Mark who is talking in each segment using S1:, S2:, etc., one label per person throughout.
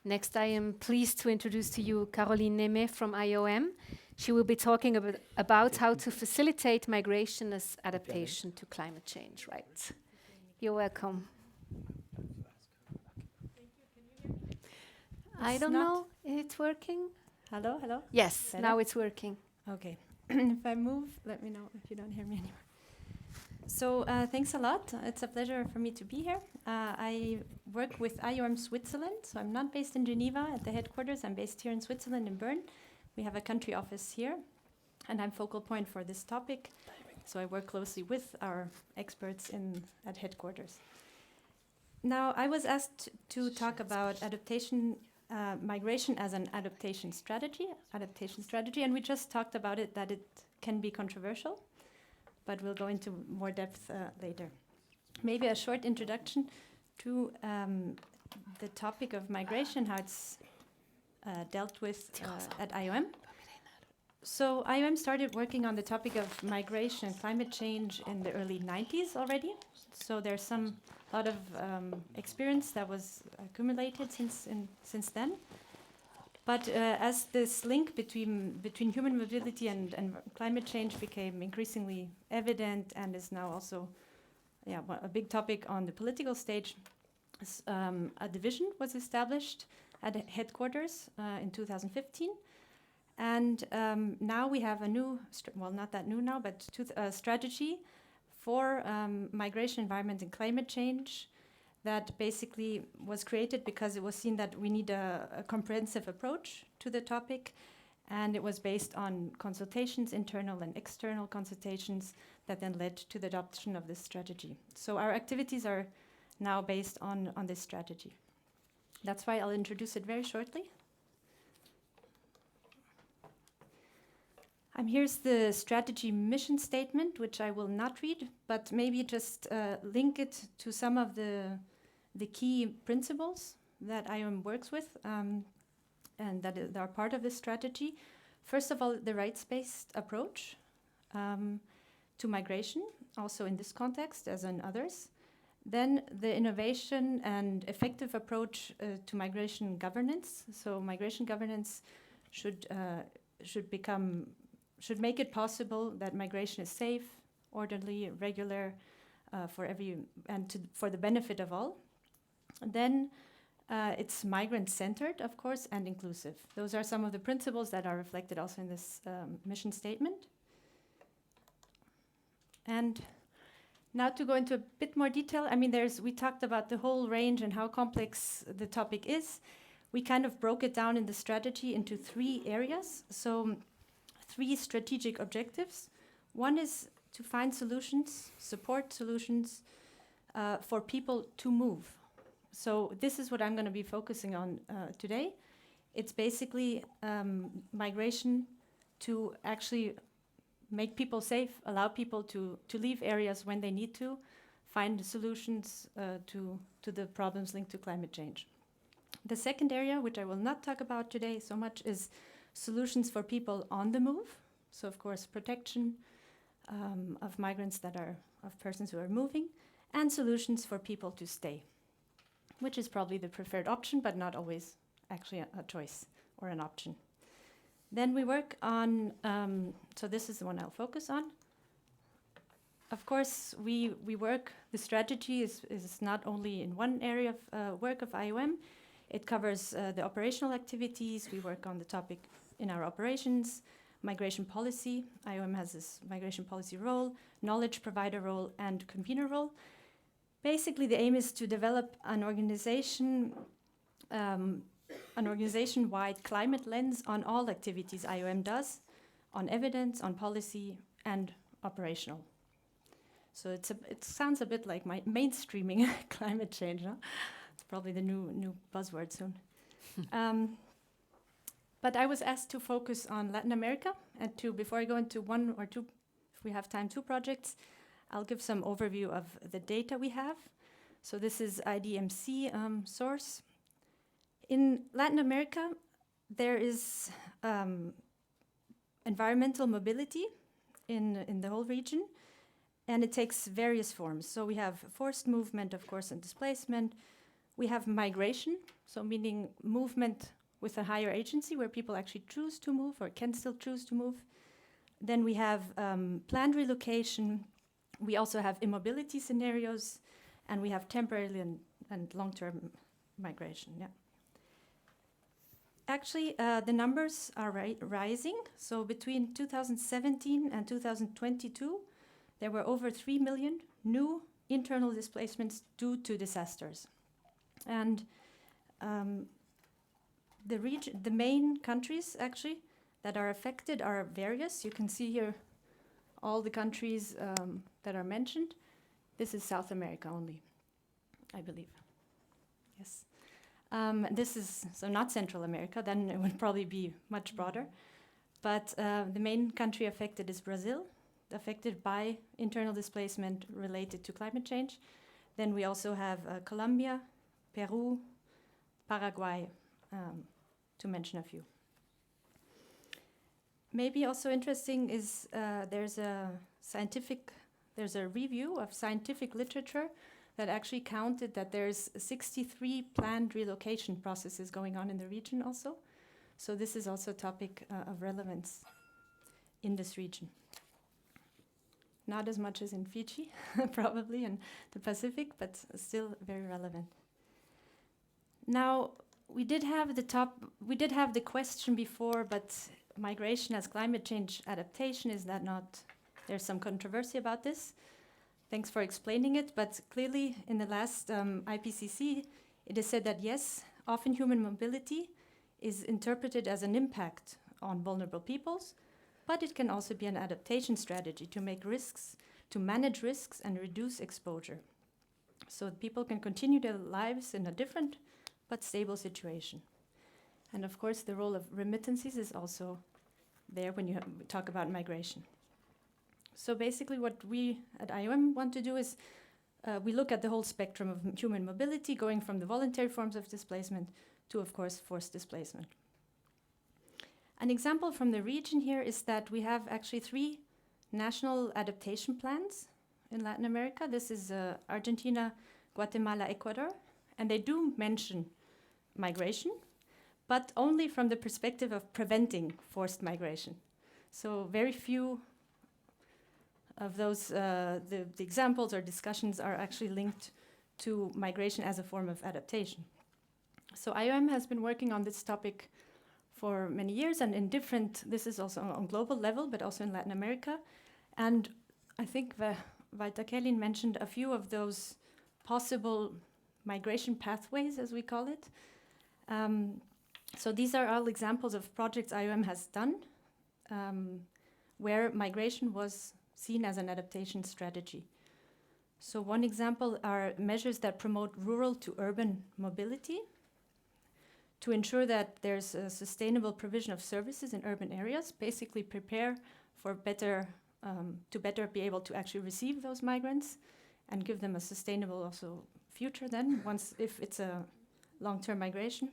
S1: Next, I am pleased to introduce to you Carolin Nehmé from IOM. She will be talking about how to facilitate migration as adaptation to climate change, right? You're welcome. I don't know if it's working.
S2: Hello, hello?
S1: Yes,
S2: Better?
S1: now it's working.
S2: Okay. If I move, let me know if you don't hear me anymore. So thanks a lot. It's a pleasure for me to be here. I work with IOM Switzerland, so I'm not based in Geneva at the headquarters. I'm based here in Switzerland, in Bern. We have a country office here, and I'm focal point for this topic. So I work closely with our experts at headquarters. Now, I was asked to talk about adaptation, migration as an adaptation strategy, and we just talked about it, that it can be controversial, but we'll go into more depth later. Maybe a short introduction to the topic of migration, how it's dealt with at IOM. So IOM started working on the topic of migration and climate change in the early 90s already. So there's a lot of experience that was accumulated since then. But as this link between human mobility and climate change became increasingly evident and is now also a big topic on the political stage, a division was established at headquarters in 2015. And now we have a new, not that new now, but strategy for migration, environment, and climate change that basically was created because it was seen that we need a comprehensive approach to the topic, and it was based on consultations, internal and external consultations, that then led to the adoption of this strategy. So our activities are now based on this strategy. That's why I'll introduce it very shortly. Here's the strategy mission statement, which I will not read, but maybe just link it to some of the key principles that IOM works with and that are part of this strategy. First of all, the rights-based approach to migration, also in this context as in others. Then the innovation and effective approach to migration governance. So migration governance should make it possible that migration is safe, orderly, regular, for the benefit of all. And then it's migrant-centered, of course, and inclusive. Those are some of the principles that are reflected also in this mission statement. And now to go into a bit more detail, we talked about the whole range and how complex the topic is. We kind of broke it down in the strategy into 3 areas. So 3 strategic objectives. One is to find solutions, support solutions for people to move. So this is what I'm going to be focusing on today. It's basically migration to actually make people safe, allow people to leave areas when they need to, find solutions to the problems linked to climate change. The second area, which I will not talk about today so much, is solutions for people on the move. So, of course, protection of migrants of persons who are moving, and solutions for people to stay, which is probably the preferred option, but not always actually a choice or an option. Then we work on, so this is the one I'll focus on. Of course, the strategy is not only in one area of work of IOM. It covers the operational activities. We work on the topic in our operations, migration policy. IOM has this migration policy role, knowledge provider role, and convener role. Basically, the aim is to develop an organization-wide climate lens on all activities IOM does, on evidence, on policy, and operational. So it sounds a bit like mainstreaming climate change, huh? It's probably the new buzzword soon. But I was asked to focus on Latin America, and before I go into one or two, if we have time, 2 projects, I'll give some overview of the data we have. So this is IDMC source. In Latin America, there is environmental mobility in the whole region, and it takes various forms. So we have forced movement, of course, and displacement. We have migration, so meaning movement with a higher agency where people actually choose to move or can still choose to move. Then we have planned relocation. We also have immobility scenarios, and we have temporary and long-term migration. Yeah. Actually, the numbers are rising. So between 2017 and 2022, there were over 3 million new internal displacements due to disasters. And the main countries actually that are affected are various. You can see here all the countries that are mentioned. This is South America only, I believe. Yes. This is, so not Central America, then it would probably be much broader. But the main country affected is Brazil, affected by internal displacement related to climate change. Then we also have Colombia, Peru, Paraguay, to mention a few. Maybe also interesting is there's a review of scientific literature that actually counted that there's 63 planned relocation processes going on in the region also. So this is also a topic of relevance in this region. Not as much as in Fiji, probably, in the Pacific, but still very relevant. Now, we did have the question before, but migration as climate change adaptation, is that not? There's some controversy about this. Thanks for explaining it, but clearly in the last IPCC, it is said that yes, often human mobility is interpreted as an impact on vulnerable peoples, but it can also be an adaptation strategy to manage risks and reduce exposure. So people can continue their lives in a different but stable situation. And of course, the role of remittances is also there when you talk about migration. So basically what we at IOM want to do is we look at the whole spectrum of human mobility, going from the voluntary forms of displacement to, of course, forced displacement. An example from the region here is that we have actually 3 national adaptation plans in Latin America. This is Argentina, Guatemala, Ecuador, and they do mention migration, but only from the perspective of preventing forced migration. So very few of those, the examples or discussions are actually linked to migration as a form of adaptation. So IOM has been working on this topic for many years, and this is also on global level, but also in Latin America. And I think Carolin mentioned a few of those possible migration pathways, as we call it. So these are all examples of projects IOM has done, where migration was seen as an adaptation strategy. So one example are measures that promote rural to urban mobility to ensure that there's a sustainable provision of services in urban areas, basically prepare for to better be able to actually receive those migrants and give them a sustainable also future then, if it's a long-term migration.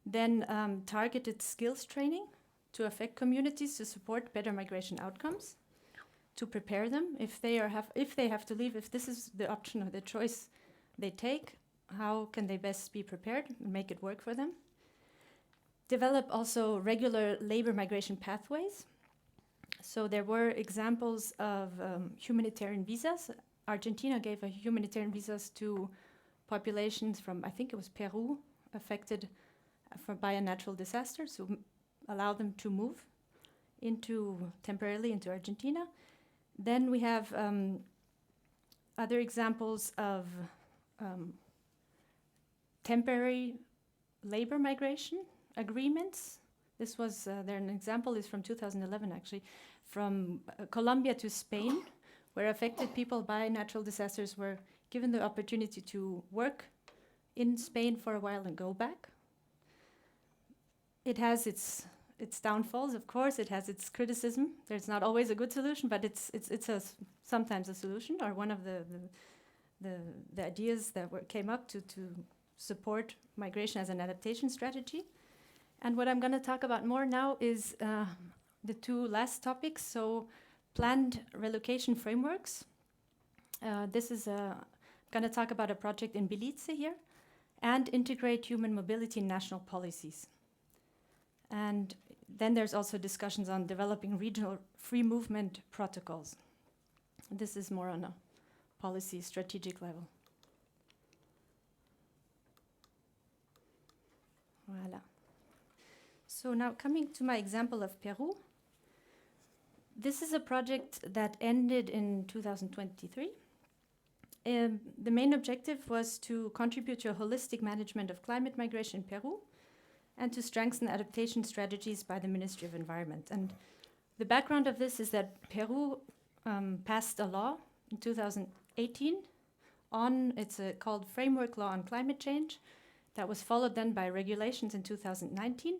S2: Then targeted skills training to affect communities to support better migration outcomes, to prepare them if they have to leave, if this is the option or the choice they take, how can they best be prepared and make it work for them. Develop also regular labor migration pathways. So there were examples of humanitarian visas. Argentina gave a humanitarian visas to populations from, I think it was Peru, affected by a natural disaster, so allow them to move temporarily into Argentina. Then we have other examples of temporary labor migration agreements. This was, an example is from 2011 actually, from Colombia to Spain, where affected people by natural disasters were given the opportunity to work in Spain for a while and go back. It has its downfalls, of course. It has its criticism. There's not always a good solution, but it's sometimes a solution, or one of the ideas that came up to support migration as an adaptation strategy. And what I'm going to talk about more now is the 2 last topics. So planned relocation frameworks. This is going to talk about a project in Belize here, and integrate human mobility in national policies. And then there's also discussions on developing regional free movement protocols. This is more on a policy strategic level. Voila. So now coming to my example of Peru. This is a project that ended in 2023. The main objective was to contribute to a holistic management of climate migration in Peru and to strengthen adaptation strategies by the Ministry of Environment. And the background of this is that Peru passed a law in 2018 on, it's called Framework Law on Climate Change, that was followed then by regulations in 2019.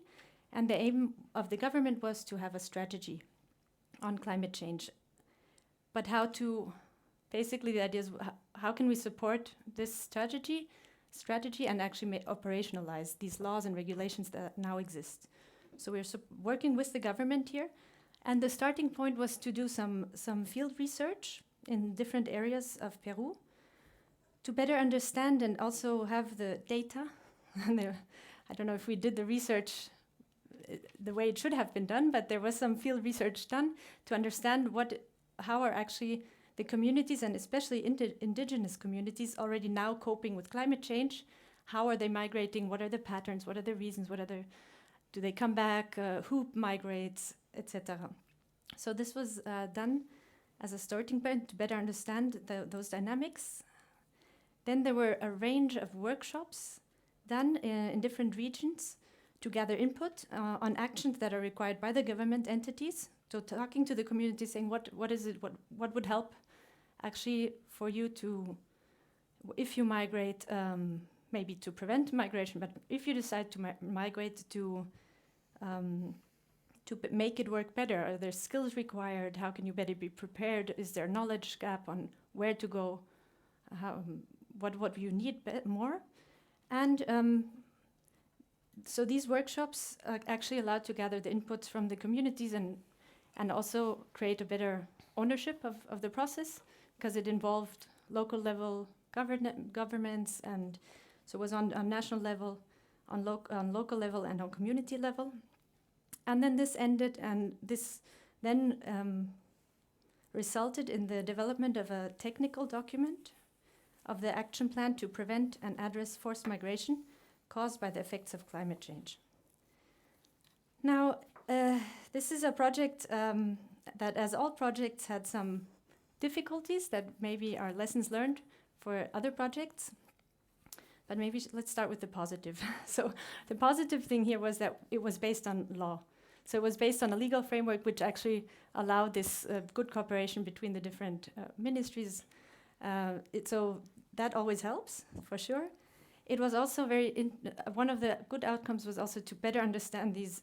S2: And the aim of the government was to have a strategy on climate change. But how to, basically the idea is how can we support this strategy and actually operationalize these laws and regulations that now exist. So we're working with the government here. And the starting point was to do some field research in different areas of Peru to better understand and also have the data. I don't know if we did the research the way it should have been done, but there was some field research done to understand how are actually the communities, and especially indigenous communities, already now coping with climate change. How are they migrating? What are the patterns? What are the reasons? Do they come back? Who migrates, etc. So this was done as a starting point to better understand those dynamics. Then there were a range of workshops done in different regions to gather input on actions that are required by the government entities. So talking to the community, saying what would help actually for you to, if you migrate, maybe to prevent migration, but if you decide to migrate to make it work better, are there skills required? How can you better be prepared? Is there a knowledge gap on where to go? What you need more? And so these workshops actually allowed to gather the inputs from the communities and also create a better ownership of the process, because it involved local level governments, and so it was on national level, on local level, and on community level. And then this ended, and this then resulted in the development of a technical document of the action plan to prevent and address forced migration caused by the effects of climate change. Now, this is a project that, as all projects, had some difficulties that maybe are lessons learned for other projects. But maybe let's start with the positive. So the positive thing here was that it was based on law. So it was based on a legal framework which actually allowed this good cooperation between the different ministries. So that always helps, for sure. It was also one of the good outcomes was also to better understand these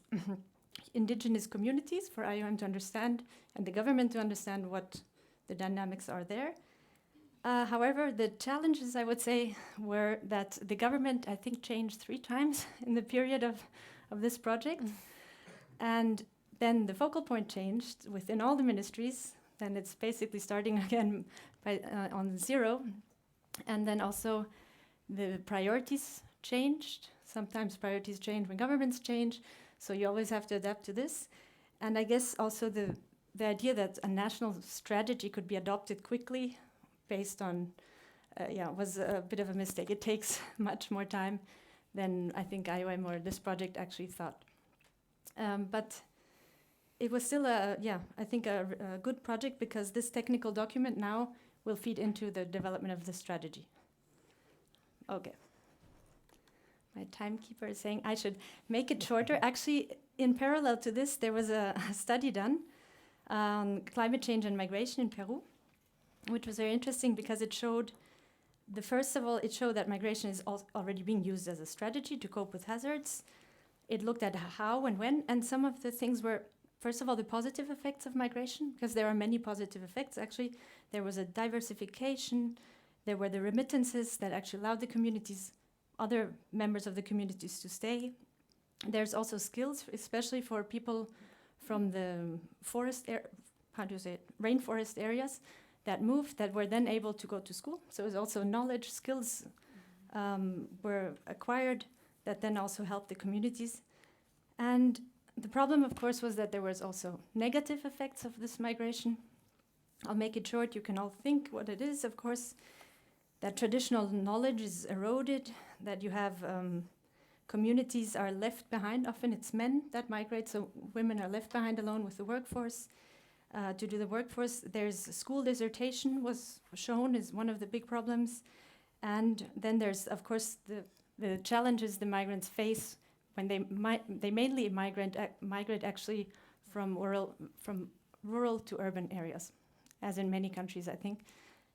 S2: indigenous communities, for IOM to understand and the government to understand what the dynamics are there. However, the challenges, I would say, were that the government, I think, changed 3 times in the period of this project. And then the focal point changed within all the ministries. Then it's basically starting again on zero. And then also the priorities changed. Sometimes priorities change when governments change. So you always have to adapt to this. And I guess also the idea that a national strategy could be adopted quickly based on, was a bit of a mistake. It takes much more time than I think IOM or this project actually thought. But it was still I think a good project, because this technical document now will feed into the development of the strategy. Okay. My timekeeper is saying I should make it shorter. Actually, in parallel to this, there was a study done on climate change and migration in Peru, which was very interesting because it showed, it showed that migration is already being used as a strategy to cope with hazards. It looked at how and when, and some of the things were, first of all, the positive effects of migration, because there are many positive effects. Actually, there was a diversification, there were the remittances that actually allowed the communities, other members of the communities, to stay. There's also skills, especially for people from the rainforest areas, that moved that were then able to go to school. So it was also knowledge, skills were acquired that then also helped the communities. And the problem, of course, was that there was also negative effects of this migration. I'll make it short. You can all think what it is, of course, that traditional knowledge is eroded, that you have communities are left behind. Often it's men that migrate, so women are left behind alone with the workforce. To do the workforce, there's school desertation was shown as one of the big problems. And then there's, of course, the challenges the migrants face when they mainly migrate actually from rural to urban areas, as in many countries, I think.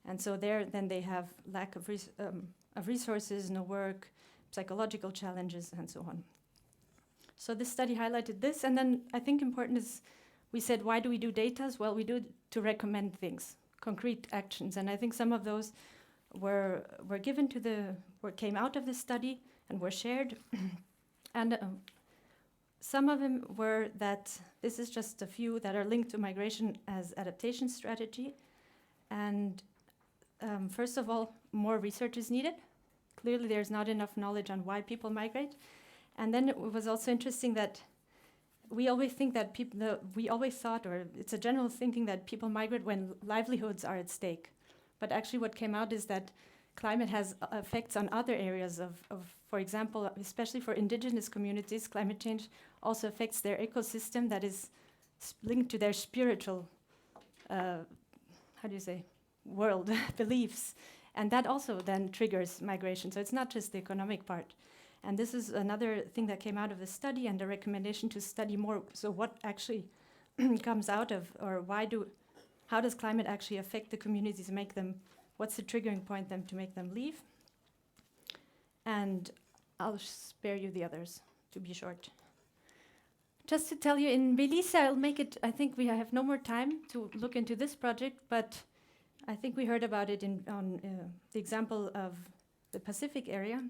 S2: And so there, then they have lack of resources, no work, psychological challenges, and so on. So this study highlighted this, and then I think important is we said, why do we do data? Well, we do it to recommend things, concrete actions, and I think some of those were given to came out of the study and were shared. And some of them were that this is just a few that are linked to migration as adaptation strategy. And first of all, more research is needed. Clearly, there's not enough knowledge on why people migrate. And then it was also interesting that we always think that we always thought, or it's a general thinking that people migrate when livelihoods are at stake. But actually what came out is that climate has effects on other areas of, for example, especially for indigenous communities, climate change also affects their ecosystem that is linked to their spiritual, world beliefs. And that also then triggers migration. So it's not just the economic part. And this is another thing that came out of the study and the recommendation to study more. So what actually comes out of, or how does climate actually affect the communities, what's the triggering point to make them leave? And I'll spare you the others, to be short. Just to tell you, in Belize, I think we have no more time to look into this project, but I think we heard about it on the example of the Pacific area.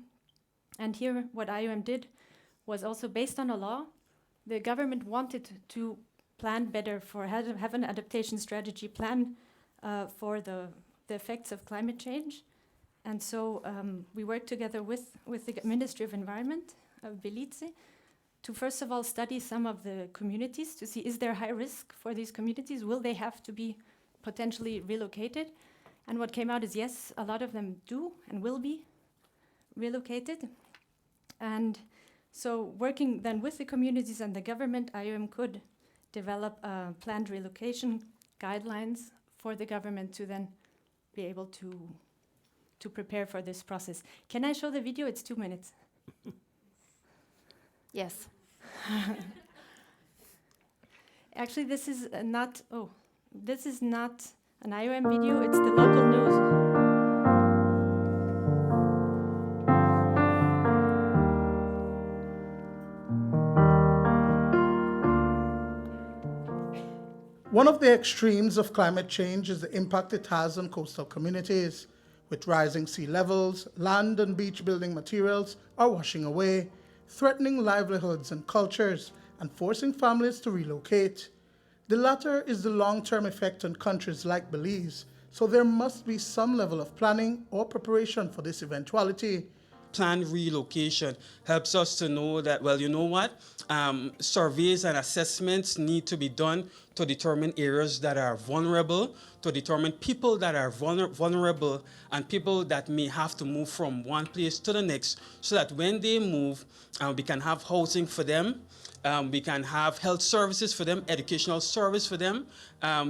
S2: And here, what IOM did was also based on a law. The government wanted to plan better have an adaptation strategy plan for the effects of climate change. And so we worked together with the Ministry of Environment of Belize to first of all study some of the communities to see, is there high risk for these communities? Will they have to be potentially relocated? And what came out is yes, a lot of them do and will be relocated. And so working then with the communities and the government, IOM could develop planned relocation guidelines for the government to then be able to prepare for this process. Can I show the video? It's 2 minutes.
S1: Yes.
S2: Actually, this is not an IOM video, it's the local news.
S3: One of the extremes of climate change is the impact it has on coastal communities. With rising sea levels, land and beach building materials are washing away, threatening livelihoods and cultures, and forcing families to relocate. The latter is the long-term effect on countries like Belize, so there must be some level of planning or preparation for this eventuality.
S4: Planned relocation helps us to know that, well, you know what? Surveys and assessments need to be done to determine areas that are vulnerable, to determine people that are vulnerable, and people that may have to move from one place to the next, so that when they move, we can have housing for them, we can have health services for them, educational service for them,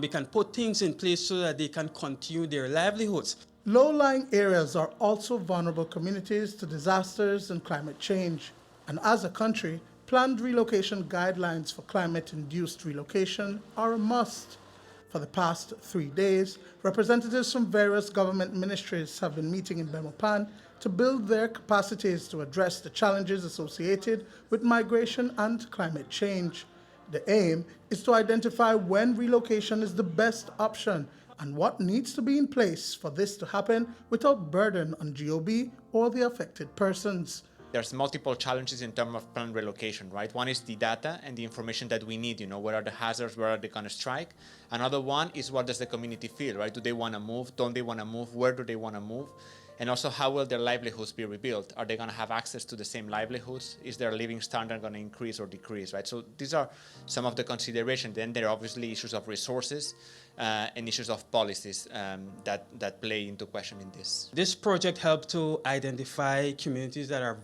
S4: we can put things in place so that they can continue their livelihoods.
S3: Low-lying areas are also vulnerable communities to disasters and climate change. And as a country, planned relocation guidelines for climate-induced relocation are a must. For the past 3 days, representatives from various government ministries have been meeting in Belmopan to build their capacities to address the challenges associated with migration and climate change. The aim is to identify when relocation is the best option and what needs to be in place for this to happen without burden on GOB or the affected persons.
S5: there's multiple challenges in terms of planned relocation, right? One is the data and the information that we need, what are the hazards, where are they gonna strike? Another one is what does the community feel, right? Do they wanna move? Don't they wanna move? Where do they wanna move? And also, how will their livelihoods be rebuilt? Are they gonna have access to the same livelihoods? Is their living standard gonna increase or decrease, right? So these are some of the considerations. Then there are obviously issues of resources and issues of policies that play into question in this.
S4: This project helped to identify communities that are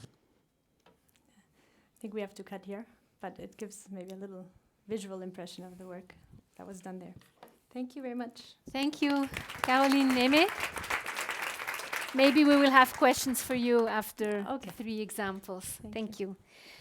S2: I think we have to cut here, but it gives maybe a little visual impression of the work that was done there. Thank you very much.
S1: Thank you, Carolin Nehmé. Maybe we will have questions for you after
S2: Okay.
S1: 3 examples. Thank you.